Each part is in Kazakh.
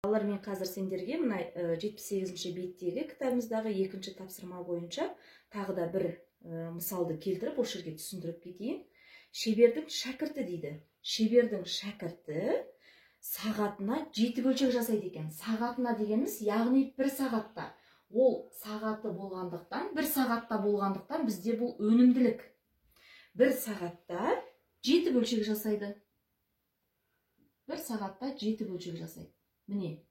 Балалар, мен қазір сендерге мына 78-ші беттегі кітабымыздағы екінші тапсырма бойынша тағы да бір мысалды келтіріп, осы жерге түсіндіріп кетейін. Шебердің шәкірті дейді. Шебердің шәкірті сағатына 7 бөлшек жасайды екен. Сағатына дегеніміз, яғни бір сағатта. Ол сағаты болғандықтан, бір сағатта болғандықтан бізде бұл өнімділік. Бір сағатта 7 бөлшек жасайды. Бір сағатта 7 бөлшек жасайды. Міне,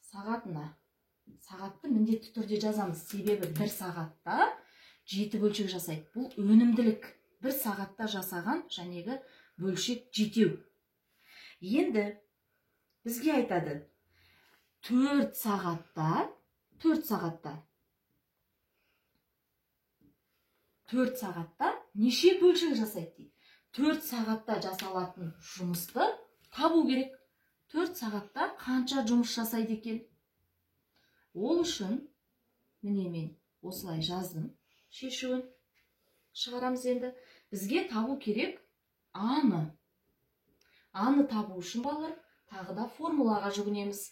сағатына. Сағатты міндетті түрде жазамыз. Себебі бір сағатта 7 бөлшек жасайды. Бұл өнімділік. Бір сағатта жасаған жәнегі бөлшек 7. Енді бізге айтады, 4 сағатта неше бөлшек жасайды дейді. 4 сағатта жасалатын жұмысты табу керек. 4 сағатта қанша жұмыс жасайды екен? Ол үшін, міне мен осылай жаздым. Шешуін шығарамыз енді. Бізге табу керек аны. Аны табу үшін, балалар, тағы да формулаға жүгінеміз.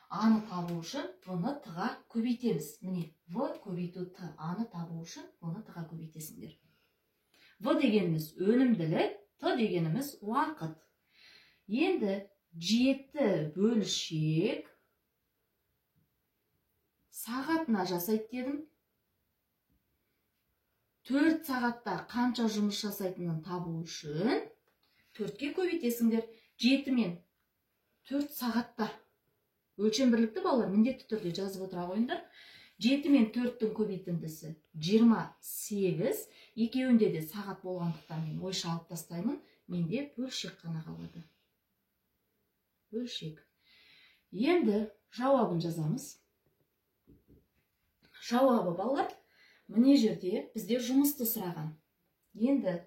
Аны табу үшін v-ны т-ға көбейтеміз. Міне, v көбейту т. Аны табу үшін v-ны т-ға көбейтесіңдер. В дегеніміз өнімділік, т дегеніміз уақыт. Енді 7 бөлшек сағатына жасайды дедім. 4 сағатта қанша жұмыс жасайтынын табу үшін 4-ке көбейтесіңдер. 7 мен 4 сағатта. Өлшем бірлікті, балалар, міндетті түрде жазып отыра қойыңдар. 7 мен 4-тің көбейтіндісі 28. Екеуінде де сағат болғандықтан мен ойша алып тастаймын. Менде бөлшек қана қалады. Бөлшек. Енді жауабын жазамыз. Жауабы, балалар, міне жерде бізде жұмысты сұраған. Енді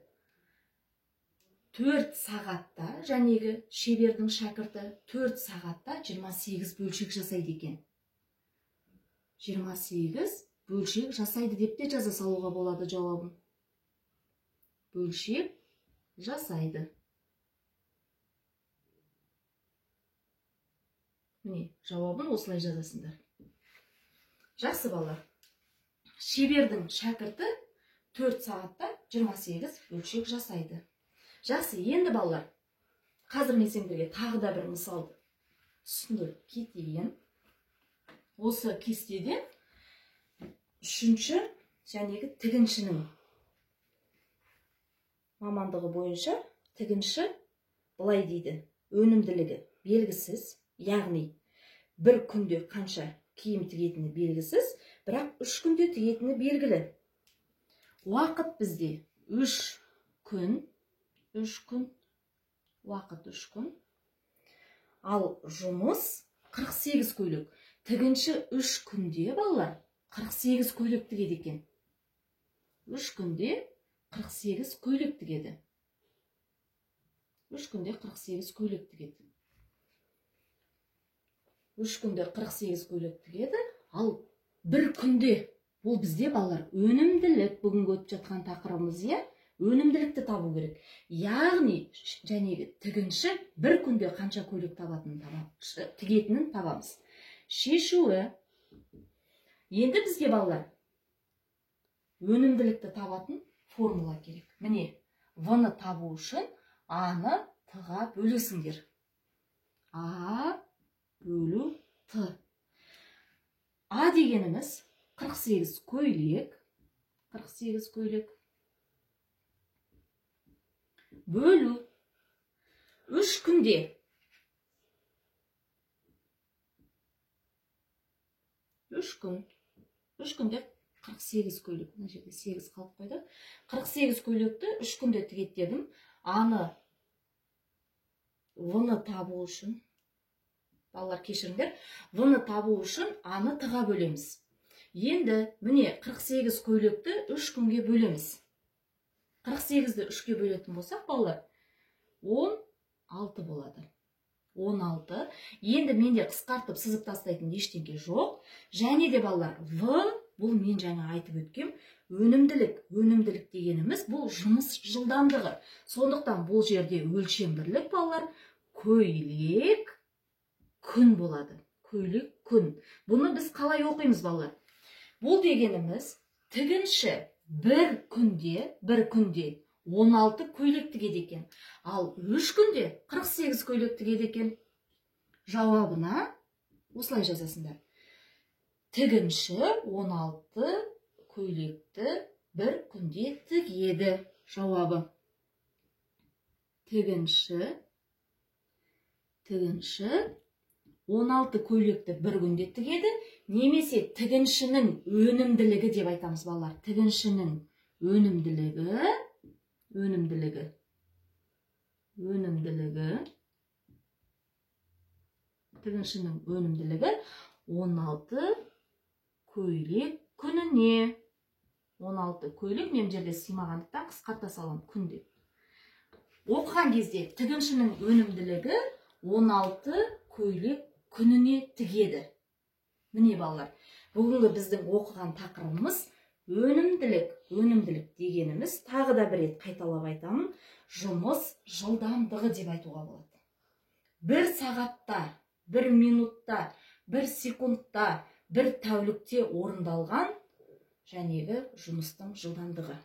4 сағатта, жәнегі шебердің шәкірті 4 сағатта 28 бөлшек жасайды екен. 28 бөлшек жасайды деп те жаза салуға болады жауабын. Бөлшек жасайды. Міне, жауабын осылай жазасыңдар. Жақсы, балалар. Шебердің шәкірті 4 сағатта 28 бөлшек жасайды. Жақсы, енді, балалар, қазір мен сендерге тағы да бір мысалды түсіндіріп кетейін. Осы кестеде 3-ші жәнегі тігіншінің мамандығы бойынша тігінші былай дейді. Өнімділігі белгісіз, яғни бір күнде қанша киім тігетіні белгісіз, бірақ 3 күнде тігетіні белгілі. Уақыт бізде 3 күн, уақыт 3 күн. Ал жұмыс 48 көйлек. Тігінші 3 күнде, балалар, 48 көйлек тігеді екен. 3 күнде 48 көйлек тігеді. 3 күнде 48 көйлек тігеді. 3 күнде 48 көйлек тігеді. Ал бір күнде, бұл бізде, балалар, өнімділік, бүгінгі өтіп жатқан тақырыбымыз, өнімділікті табу керек. Яғни, жәнегі тігінші бір күнде қанша көйлек тігетінін табамыз. Шешуі. Енді бізге, балалар, өнімділікті табатын формула керек. Міне, v-ны табу үшін a-ны т-ға бөлесіңдер. a бөлу т. А дегеніміз 48 көйлек. 48 көйлек. Бөлу 3 күнде. 3 күн. 3 күнде 48 көйлек. Мына жерде 8 қалып қойды. 48 көйлекті 3 күнде тігеді дедім. Аны, v-ны табу үшін, балалар, кешіріңдер, v-ны табу үшін аны т-ға бөлеміз. Енді, міне, 48 көйлекті 3 күнге бөлеміз. 48-ді 3-ке бөлетін болсақ, балалар, 16 болады. 16. Енді менде қысқартып сызып тастайтын ештеңке жоқ. Және де, балалар, v, бұл мен жаңа айтып өткем, өнімділік. Өнімділік дегеніміз бұл жұмыс жылдамдығы. Сондықтан бұл жерде өлшем бірлік, балалар, көйлек күн болады. Көйлек күн. Бұны біз қалай оқимыз балалар? Бұл дегеніміз тігінші бір күнде 16 көйлек тігеді екен. Ал 3 күнде 48 көйлек тігеді екен. Жауабына осылай жазасыңдар. Тігінші 16 көйлекті бір күнде тігеді. Жауабы. Тігінші 16 көйлекті бір күнде тігеді, немесе тігіншінің өнімділігі деп айтамыз балалар. Тігіншінің өнімділігі 16 көйлек күніне. 16 көйлек мен жерде сыймағандықтан қысқарта салам күн деп. Оқыған кезде тігіншінің өнімділігі 16 көйлек күніне тігеді. Міне балалар, бүгінгі біздің оқыған тақырыбымыз өнімділік дегеніміз, тағы да бір рет қайталап айтамын, жұмыс жылдамдығы деп айтуға болады. 1 сағатта, 1 минутта, 1 секундта, 1 тәулікте орындалған жәнегі жұмыстың жылдамдығы.